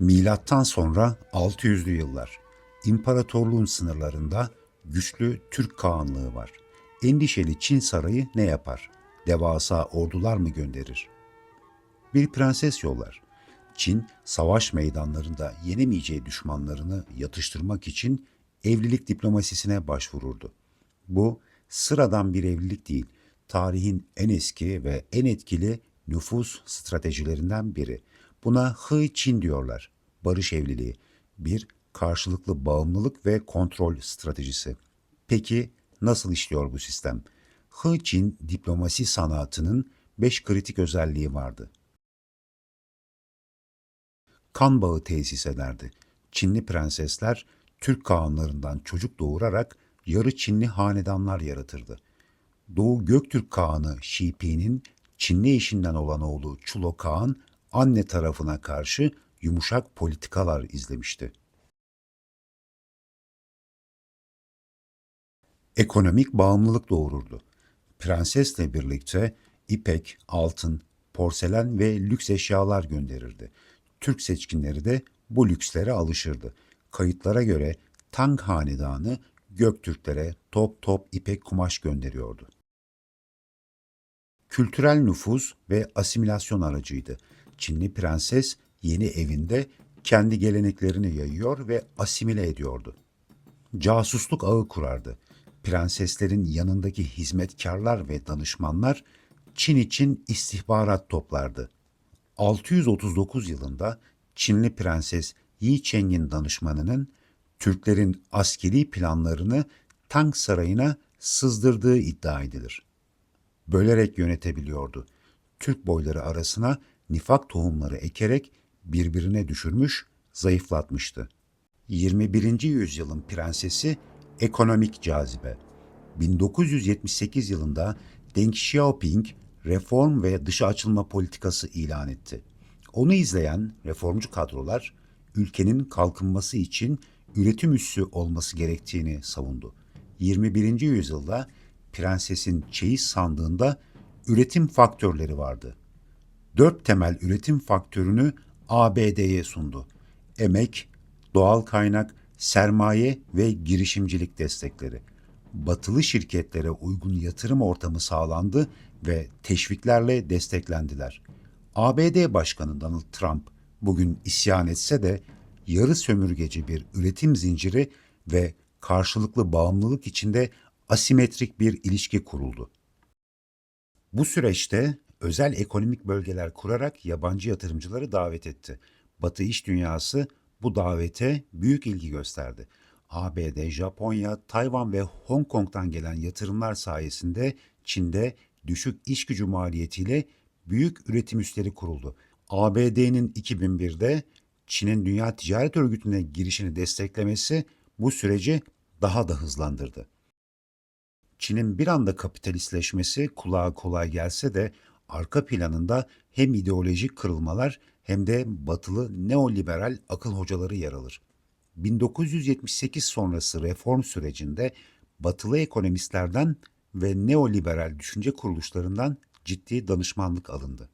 Milattan sonra 600'lü yıllar. İmparatorluğun sınırlarında güçlü Türk Kağanlığı var. Endişeli Çin sarayı ne yapar? Devasa ordular mı gönderir? Bir prenses yollar. Çin, savaş meydanlarında yenemeyeceği düşmanlarını yatıştırmak için evlilik diplomasisine başvururdu. Bu sıradan bir evlilik değil, tarihin en eski ve en etkili nüfus stratejilerinden biri. Buna Hı-Çin diyorlar. Barış evliliği, bir karşılıklı bağımlılık ve kontrol stratejisi. Peki nasıl işliyor bu sistem? Hı-Çin diplomasi sanatının 5 kritik özelliği vardı. Kan bağı tesis ederdi. Çinli prensesler Türk kağanlarından çocuk doğurarak yarı Çinli hanedanlar yaratırdı. Doğu Göktürk Kağanı Şipi'nin Çinli eşinden olan oğlu Çulo Kağan anne tarafına karşı yumuşak politikalar izlemişti. Ekonomik bağımlılık doğururdu. Prensesle birlikte ipek, altın, porselen ve lüks eşyalar gönderirdi. Türk seçkinleri de bu lükslere alışırdı. Kayıtlara göre Tang Hanedanı Göktürklere top top ipek kumaş gönderiyordu. Kültürel nüfuz ve asimilasyon aracıydı. Çinli prenses yeni evinde kendi geleneklerini yayıyor ve asimile ediyordu. Casusluk ağı kurardı. Prenseslerin yanındaki hizmetkarlar ve danışmanlar Çin için istihbarat toplardı. 639 yılında Çinli Prenses Yi Cheng'in danışmanının Türklerin askeri planlarını Tang Sarayı'na sızdırdığı iddia edilir. Bölerek yönetebiliyordu. Türk boyları arasına nifak tohumları ekerek birbirine düşürmüş, zayıflatmıştı. 21. yüzyılın prensesi ekonomik cazibe. 1978 yılında Deng Xiaoping reform ve dışa açılma politikası ilan etti. Onu izleyen reformcu kadrolar ülkenin kalkınması için üretim üssü olması gerektiğini savundu. 21. yüzyılda prensesin çeyiz sandığında üretim faktörleri vardı. 4 temel üretim faktörünü ABD'ye sundu. Emek, doğal kaynak, sermaye ve girişimcilik destekleri. Batılı şirketlere uygun yatırım ortamı sağlandı ve teşviklerle desteklendiler. ABD Başkanı Donald Trump bugün isyan etse de yarı sömürgeci bir üretim zinciri ve karşılıklı bağımlılık içinde asimetrik bir ilişki kuruldu. Bu süreçte özel ekonomik bölgeler kurarak yabancı yatırımcıları davet etti. Batı iş dünyası bu davete büyük ilgi gösterdi. ABD, Japonya, Tayvan ve Hong Kong'dan gelen yatırımlar sayesinde Çin'de düşük iş gücü maliyetiyle büyük üretim üsleri kuruldu. ABD'nin 2001'de Çin'in Dünya Ticaret Örgütü'ne girişini desteklemesi bu süreci daha da hızlandırdı. Çin'in bir anda kapitalistleşmesi kulağa kolay gelse de arka planında hem ideolojik kırılmalar hem de batılı neoliberal akıl hocaları yer alır. 1978 sonrası reform sürecinde batılı ekonomistlerden ve neoliberal düşünce kuruluşlarından ciddi danışmanlık alındı.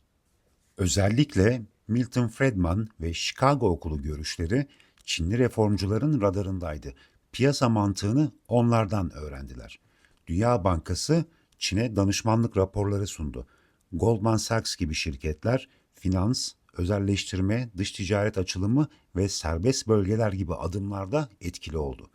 Özellikle Milton Friedman ve Chicago Okulu görüşleri Çinli reformcuların radarındaydı. Piyasa mantığını onlardan öğrendiler. Dünya Bankası Çin'e danışmanlık raporları sundu. Goldman Sachs gibi şirketler finans, özelleştirme, dış ticaret açılımı ve serbest bölgeler gibi adımlarda etkili oldu.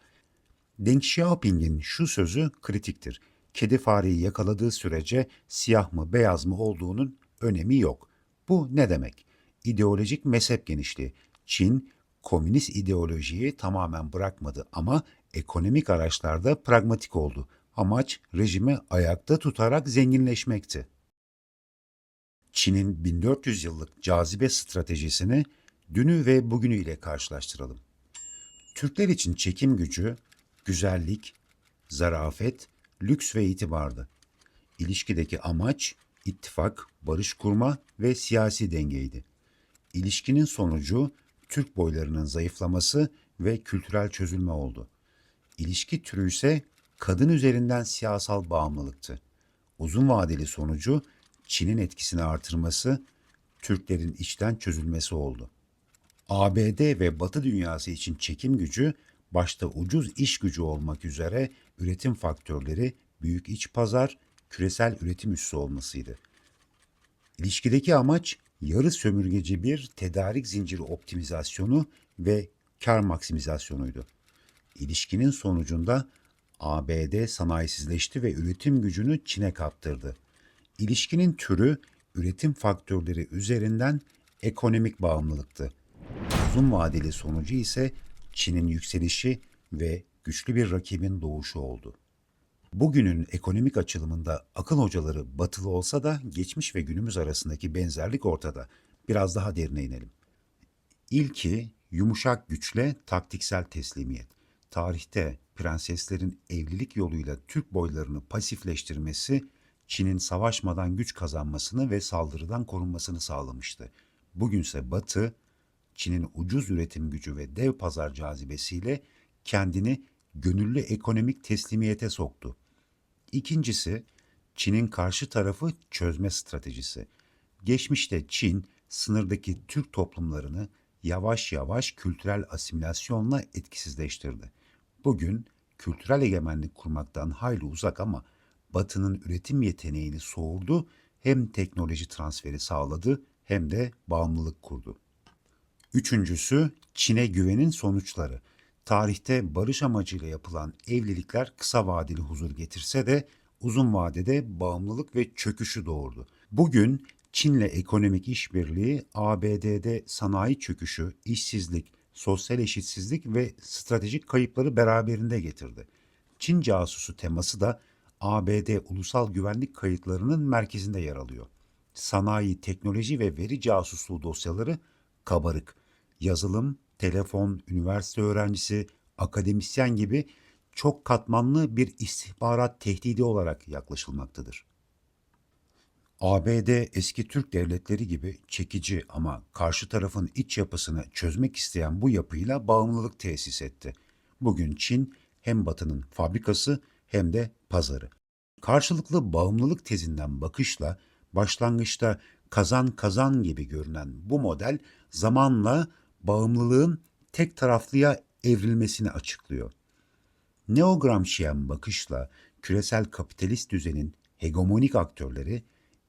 Deng Xiaoping'in şu sözü kritiktir. Kedi fareyi yakaladığı sürece siyah mı beyaz mı olduğunun önemi yok. Bu ne demek? İdeolojik mezhep genişliği. Çin, komünist ideolojiyi tamamen bırakmadı ama ekonomik araçlarda pragmatik oldu. Amaç rejimi ayakta tutarak zenginleşmekti. Çin'in 1400 yıllık cazibe stratejisini dünü ve bugünüyle karşılaştıralım. Türkler için çekim gücü, güzellik, zarafet, lüks ve itibardı. İlişkideki amaç ittifak, barış kurma ve siyasi dengeydi. İlişkinin sonucu Türk boylarının zayıflaması ve kültürel çözülme oldu. İlişki türü ise kadın üzerinden siyasal bağımlılıktı. Uzun vadeli sonucu Çin'in etkisini artırması, Türklerin içten çözülmesi oldu. ABD ve Batı dünyası için çekim gücü, başta ucuz iş gücü olmak üzere üretim faktörleri, büyük iç pazar, küresel üretim üssü olmasıydı. İlişkideki amaç yarı sömürgeci bir tedarik zinciri optimizasyonu ve kar maksimizasyonuydu. İlişkinin sonucunda ABD sanayisizleşti ve üretim gücünü Çin'e kaptırdı. İlişkinin türü üretim faktörleri üzerinden ekonomik bağımlılıktı. Uzun vadeli sonucu ise Çin'in yükselişi ve güçlü bir rakibin doğuşu oldu. Bugünün ekonomik açılımında akıl hocaları batılı olsa da geçmiş ve günümüz arasındaki benzerlik ortada. Biraz daha derine inelim. İlki yumuşak güçle taktiksel teslimiyet. Tarihte prenseslerin evlilik yoluyla Türk boylarını pasifleştirmesi, Çin'in savaşmadan güç kazanmasını ve saldırıdan korunmasını sağlamıştı. Bugünse Batı, Çin'in ucuz üretim gücü ve dev pazar cazibesiyle kendini gönüllü ekonomik teslimiyete soktu. İkincisi, Çin'in karşı tarafı çözme stratejisi. Geçmişte Çin, sınırdaki Türk toplumlarını yavaş yavaş kültürel asimilasyonla etkisizleştirdi. Bugün kültürel egemenlik kurmaktan hayli uzak ama Batı'nın üretim yeteneğini soğurdu, hem teknoloji transferi sağladı hem de bağımlılık kurdu. Üçüncüsü, Çin'e güvenin sonuçları. Tarihte barış amacıyla yapılan evlilikler kısa vadeli huzur getirse de uzun vadede bağımlılık ve çöküşü doğurdu. Bugün Çin'le ekonomik işbirliği ABD'de sanayi çöküşü, işsizlik, sosyal eşitsizlik ve stratejik kayıpları beraberinde getirdi. Çin casusu teması da ABD ulusal güvenlik kayıtlarının merkezinde yer alıyor. Sanayi, teknoloji ve veri casusluğu dosyaları kabarık. Yazılım, telefon, üniversite öğrencisi, akademisyen gibi çok katmanlı bir istihbarat tehdidi olarak yaklaşılmaktadır. ABD eski Türk devletleri gibi çekici ama karşı tarafın iç yapısını çözmek isteyen bu yapıyla bağımlılık tesis etti. Bugün Çin hem Batı'nın fabrikası hem de pazarı. Karşılıklı bağımlılık tezinden bakışla başlangıçta kazan kazan gibi görünen bu model zamanla bağımlılığın tek taraflıya evrilmesini açıklıyor. Neo-Gramsciyen bakışla küresel kapitalist düzenin hegemonik aktörleri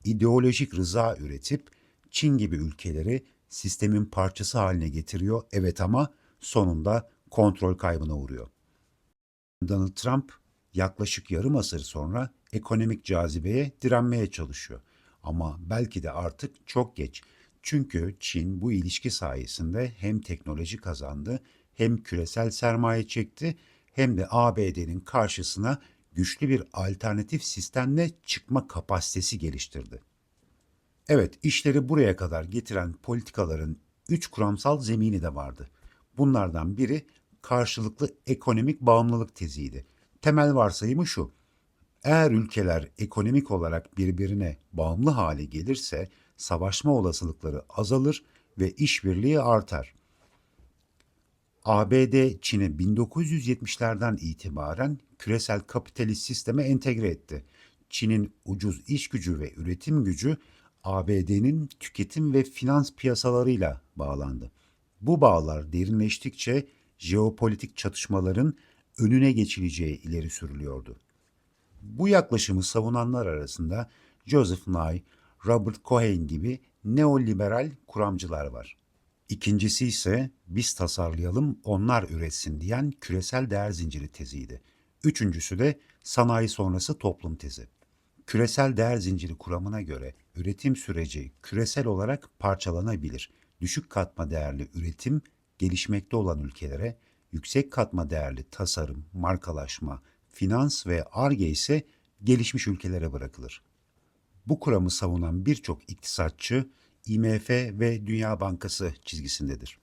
ideolojik rıza üretip Çin gibi ülkeleri sistemin parçası haline getiriyor. Evet, ama sonunda kontrol kaybına uğruyor. Donald Trump yaklaşık yarım asır sonra ekonomik cazibeye direnmeye çalışıyor. Ama belki de artık çok geç. Çünkü Çin bu ilişki sayesinde hem teknoloji kazandı, hem küresel sermaye çekti, hem de ABD'nin karşısına güçlü bir alternatif sistemle çıkma kapasitesi geliştirdi. Evet, işleri buraya kadar getiren politikaların 3 kuramsal zemini de vardı. Bunlardan biri karşılıklı ekonomik bağımlılık teziydi. Temel varsayımı şu: eğer ülkeler ekonomik olarak birbirine bağımlı hale gelirse savaşma olasılıkları azalır ve işbirliği artar. ABD, Çin'i 1970'lerden itibaren küresel kapitalist sisteme entegre etti. Çin'in ucuz iş gücü ve üretim gücü ABD'nin tüketim ve finans piyasalarıyla bağlandı. Bu bağlar derinleştikçe jeopolitik çatışmaların önüne geçileceği ileri sürülüyordu. Bu yaklaşımı savunanlar arasında Joseph Nye, Robert Cohen gibi neoliberal kuramcılar var. İkincisi ise biz tasarlayalım, onlar üretsin diyen küresel değer zinciri teziydi. Üçüncüsü de sanayi sonrası toplum tezi. Küresel değer zinciri kuramına göre üretim süreci küresel olarak parçalanabilir. Düşük katma değerli üretim gelişmekte olan ülkelere, yüksek katma değerli tasarım, markalaşma, finans ve Ar-Ge ise gelişmiş ülkelere bırakılır. Bu kuramı savunan birçok iktisatçı IMF ve Dünya Bankası çizgisindedir.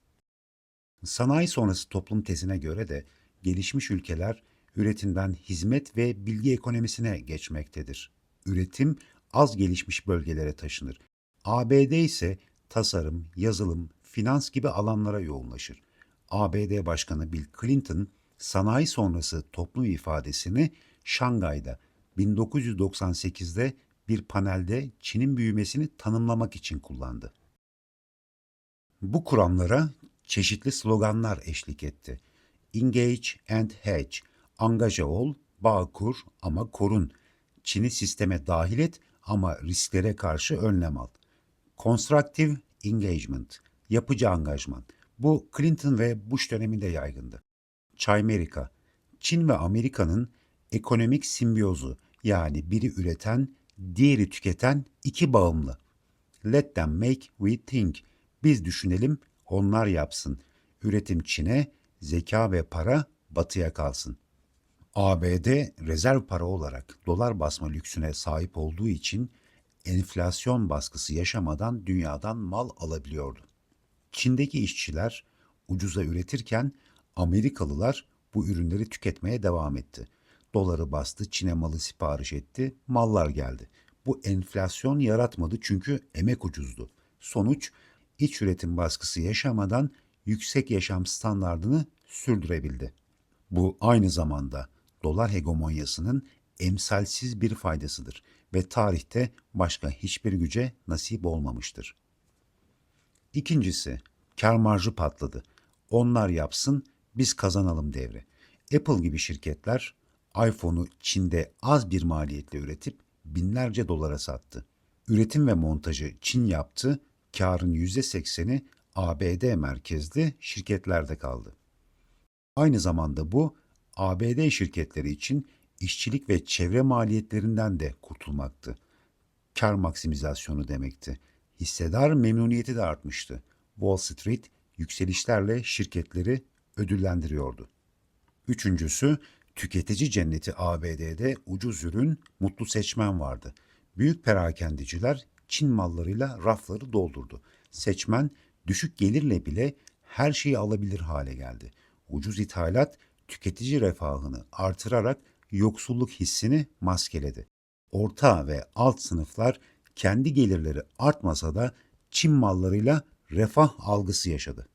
Sanayi sonrası toplum tezine göre de gelişmiş ülkeler üretimden hizmet ve bilgi ekonomisine geçmektedir. Üretim az gelişmiş bölgelere taşınır. ABD ise tasarım, yazılım, finans gibi alanlara yoğunlaşır. ABD Başkanı Bill Clinton, sanayi sonrası toplum ifadesini Şangay'da 1998'de bir panelde Çin'in büyümesini tanımlamak için kullandı. Bu kuramlara Çeşitli sloganlar eşlik etti. Engage and hedge, angaja ol, bağ kur ama korun. Çin'i sisteme dahil et ama risklere karşı önlem al. Constructive engagement, yapıcı angajman. Bu Clinton ve Bush döneminde yaygındı. Chimerica, Çin ve Amerika'nın ekonomik simbiyozu, yani biri üreten, diğeri tüketen iki bağımlı. Let them make, we think. Biz düşünelim, onlar yapsın. Üretim Çin'e, zeka ve para batıya kalsın. ABD rezerv para olarak dolar basma lüksüne sahip olduğu için enflasyon baskısı yaşamadan dünyadan mal alabiliyordu. Çin'deki işçiler ucuza üretirken Amerikalılar bu ürünleri tüketmeye devam etti. Doları bastı, Çin'e malı sipariş etti, mallar geldi. Bu enflasyon yaratmadı çünkü emek ucuzdu. Sonuç, iç üretim baskısı yaşamadan yüksek yaşam standardını sürdürebildi. Bu aynı zamanda dolar hegemonyasının emsalsiz bir faydasıdır ve tarihte başka hiçbir güce nasip olmamıştır. İkincisi, kar marjı patladı. Onlar yapsın, biz kazanalım devri. Apple gibi şirketler iPhone'u Çin'de az bir maliyetle üretip binlerce dolara sattı. Üretim ve montajı Çin yaptı, karın %80'i ABD merkezli şirketlerde kaldı. Aynı zamanda bu ABD şirketleri için işçilik ve çevre maliyetlerinden de kurtulmaktı. Kar maksimizasyonu demekti. Hissedar memnuniyeti de artmıştı. Wall Street yükselişlerle şirketleri ödüllendiriyordu. Üçüncüsü, tüketici cenneti ABD'de ucuz ürün, mutlu seçmen vardı. Büyük perakendeciler Çin mallarıyla rafları doldurdu. Seçmen düşük gelirle bile her şeyi alabilir hale geldi. Ucuz ithalat tüketici refahını artırarak yoksulluk hissini maskeledi. Orta ve alt sınıflar kendi gelirleri artmasa da Çin mallarıyla refah algısı yaşadı.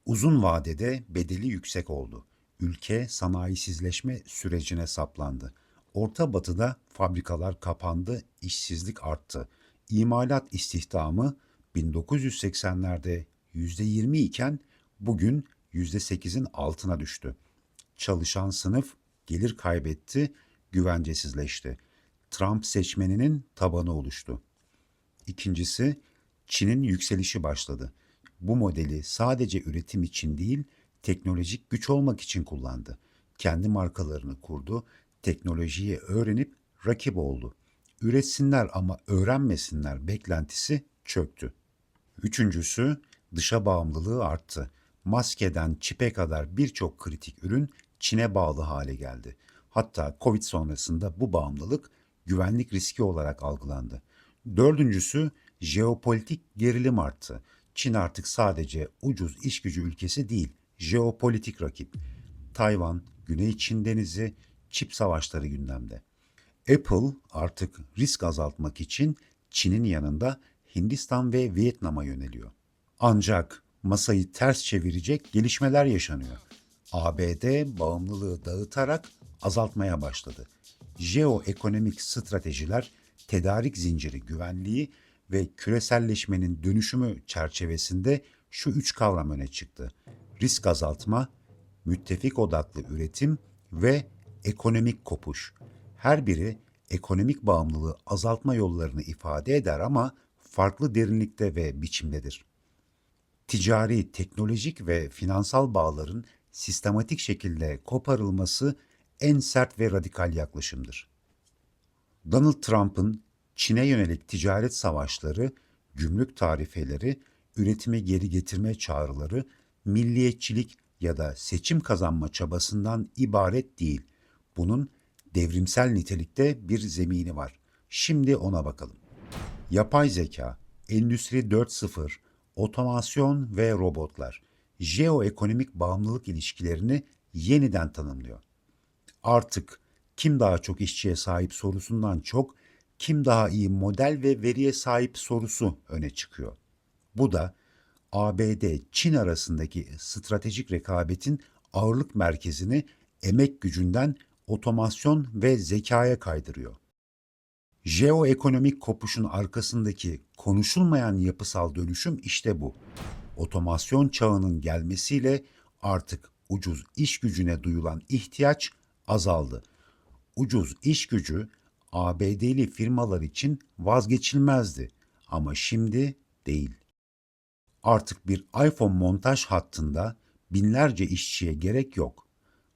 Uzun vadede bedeli yüksek oldu. Ülke sanayisizleşme sürecine saplandı. Orta Batı'da fabrikalar kapandı, işsizlik arttı. İmalat istihdamı 1980'lerde %20 iken bugün %8'in altına düştü. Çalışan sınıf gelir kaybetti, güvencesizleşti. Trump seçmeninin tabanı oluştu. İkincisi, Çin'in yükselişi başladı. Bu modeli sadece üretim için değil, teknolojik güç olmak için kullandı. Kendi markalarını kurdu, teknolojiyi öğrenip rakip oldu. Üretsinler ama öğrenmesinler beklentisi çöktü. Üçüncüsü, dışa bağımlılığı arttı. Maskeden çipe kadar birçok kritik ürün Çin'e bağlı hale geldi. Hatta Covid sonrasında bu bağımlılık güvenlik riski olarak algılandı. Dördüncüsü, jeopolitik gerilim arttı. Çin artık sadece ucuz iş gücü ülkesi değil, jeopolitik rakip. Tayvan, Güney Çin Denizi, çip savaşları gündemde. Apple artık risk azaltmak için Çin'in yanında Hindistan ve Vietnam'a yöneliyor. Ancak masayı ters çevirecek gelişmeler yaşanıyor. ABD bağımlılığı dağıtarak azaltmaya başladı. Jeoekonomik stratejiler, tedarik zinciri güvenliği ve küreselleşmenin dönüşümü çerçevesinde şu üç kavram öne çıktı: risk azaltma, müttefik odaklı üretim ve ekonomik kopuş. Her biri ekonomik bağımlılığı azaltma yollarını ifade eder ama farklı derinlikte ve biçimdedir. Ticari, teknolojik ve finansal bağların sistematik şekilde koparılması en sert ve radikal yaklaşımdır. Donald Trump'ın Çin'e yönelik ticaret savaşları, gümrük tarifeleri, üretimi geri getirme çağrıları, milliyetçilik ya da seçim kazanma çabasından ibaret değil. Bunun devrimsel nitelikte bir zemini var. Şimdi ona bakalım. Yapay zeka, Endüstri 4.0, otomasyon ve robotlar, jeoekonomik bağımlılık ilişkilerini yeniden tanımlıyor. Artık kim daha çok işçiye sahip sorusundan çok kim daha iyi model ve veriye sahip sorusu öne çıkıyor. Bu da ABD-Çin arasındaki stratejik rekabetin ağırlık merkezini emek gücünden otomasyon ve zekaya kaydırıyor. Jeoekonomik kopuşun arkasındaki konuşulmayan yapısal dönüşüm işte bu. Otomasyon çağının gelmesiyle artık ucuz iş gücüne duyulan ihtiyaç azaldı. Ucuz iş gücü ABD'li firmalar için vazgeçilmezdi ama şimdi değil. Artık bir iPhone montaj hattında binlerce işçiye gerek yok.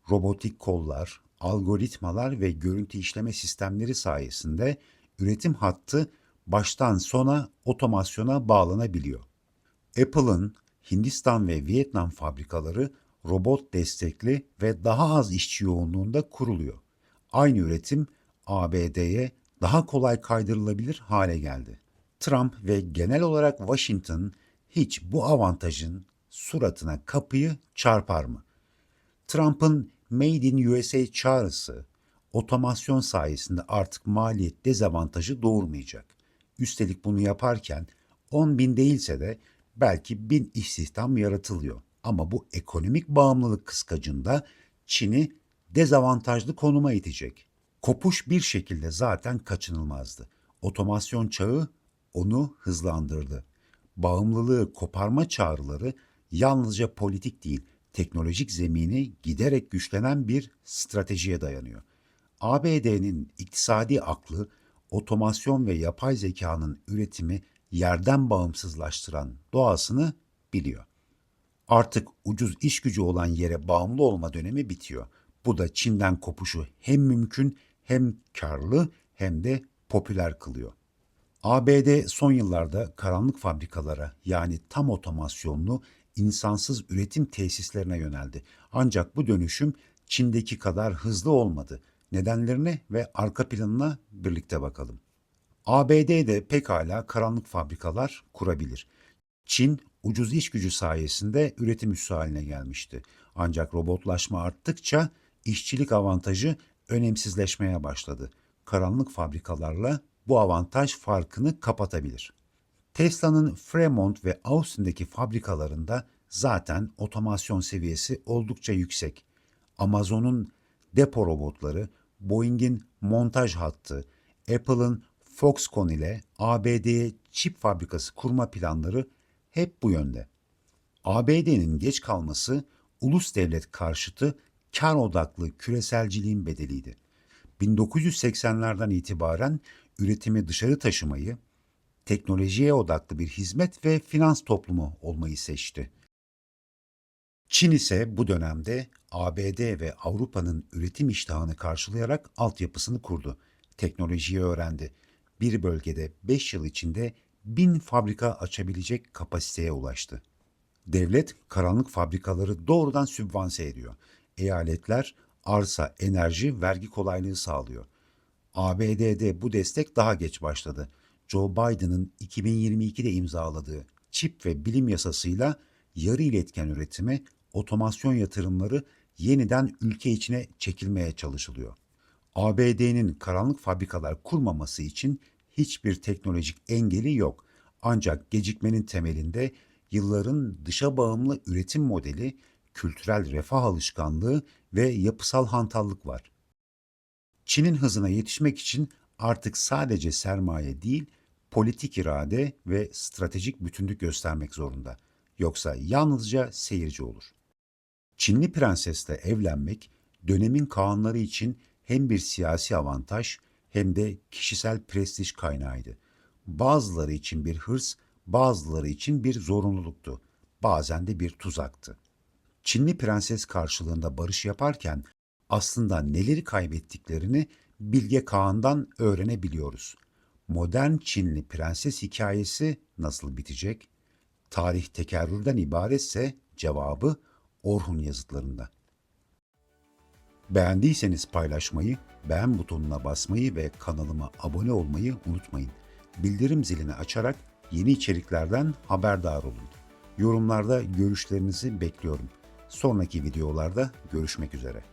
Robotik kollar, algoritmalar ve görüntü işleme sistemleri sayesinde üretim hattı baştan sona otomasyona bağlanabiliyor. Apple'ın Hindistan ve Vietnam fabrikaları robot destekli ve daha az işçi yoğunluğunda kuruluyor. Aynı üretim ABD'ye daha kolay kaydırılabilir hale geldi. Trump ve genel olarak Washington hiç bu avantajın suratına kapıyı çarpar mı? Trump'ın Made in USA çağrısı otomasyon sayesinde artık maliyet dezavantajı doğurmayacak. Üstelik bunu yaparken 10 bin değilse de belki 1000 istihdam yaratılıyor. Ama bu ekonomik bağımlılık kıskacında Çin'i dezavantajlı konuma itecek. Kopuş bir şekilde zaten kaçınılmazdı. Otomasyon çağı onu hızlandırdı. Bağımlılığı koparma çağrıları yalnızca politik değil, teknolojik zemini giderek güçlenen bir stratejiye dayanıyor. ABD'nin iktisadi aklı, otomasyon ve yapay zekanın üretimi yerden bağımsızlaştıran doğasını biliyor. Artık ucuz iş gücü olan yere bağımlı olma dönemi bitiyor. Bu da Çin'den kopuşu hem mümkün hem karlı hem de popüler kılıyor. ABD son yıllarda karanlık fabrikalara yani tam otomasyonlu insansız üretim tesislerine yöneldi. Ancak bu dönüşüm Çin'deki kadar hızlı olmadı. Nedenlerine ve arka planına birlikte bakalım. ABD'de pekala karanlık fabrikalar kurabilir. Çin ucuz iş gücü sayesinde üretim üssü haline gelmişti. Ancak robotlaşma arttıkça işçilik avantajı önemsizleşmeye başladı. Karanlık fabrikalarla bu avantaj farkını kapatabilir. Tesla'nın Fremont ve Austin'deki fabrikalarında zaten otomasyon seviyesi oldukça yüksek. Amazon'un depo robotları, Boeing'in montaj hattı, Apple'ın Foxconn ile ABD'ye çip fabrikası kurma planları hep bu yönde. ABD'nin geç kalması ulus devlet karşıtı kar odaklı küreselciliğin bedeliydi. 1980'lerden itibaren üretimi dışarı taşımayı, teknolojiye odaklı bir hizmet ve finans toplumu olmayı seçti. Çin ise bu dönemde ABD ve Avrupa'nın üretim iştahını karşılayarak altyapısını kurdu. Teknolojiyi öğrendi. Bir bölgede 5 yıl içinde 1000 fabrika açabilecek kapasiteye ulaştı. Devlet karanlık fabrikaları doğrudan sübvanse ediyor. Eyaletler arsa, enerji, vergi kolaylığı sağlıyor. ABD'de bu destek daha geç başladı. Joe Biden'ın 2022'de imzaladığı çip ve bilim yasasıyla yarı iletken üretime, otomasyon yatırımları yeniden ülke içine çekilmeye çalışılıyor. ABD'nin karanlık fabrikalar kurmaması için hiçbir teknolojik engeli yok. Ancak gecikmenin temelinde yılların dışa bağımlı üretim modeli, kültürel refah alışkanlığı ve yapısal hantallık var. Çin'in hızına yetişmek için artık sadece sermaye değil, politik irade ve stratejik bütünlük göstermek zorunda. Yoksa yalnızca seyirci olur. Çinli prensesle evlenmek dönemin Kağanları için hem bir siyasi avantaj hem de kişisel prestij kaynağıydı. Bazıları için bir hırs, bazıları için bir zorunluluktu. Bazen de bir tuzaktı. Çinli prenses karşılığında barış yaparken aslında neleri kaybettiklerini Bilge Kağan'dan öğrenebiliyoruz. Modern Çinli prenses hikayesi nasıl bitecek? Tarih tekerrürden ibaretse cevabı Orhun yazıtlarında. Beğendiyseniz paylaşmayı, beğen butonuna basmayı ve kanalıma abone olmayı unutmayın. Bildirim zilini açarak yeni içeriklerden haberdar olun. Yorumlarda görüşlerinizi bekliyorum. Sonraki videolarda görüşmek üzere.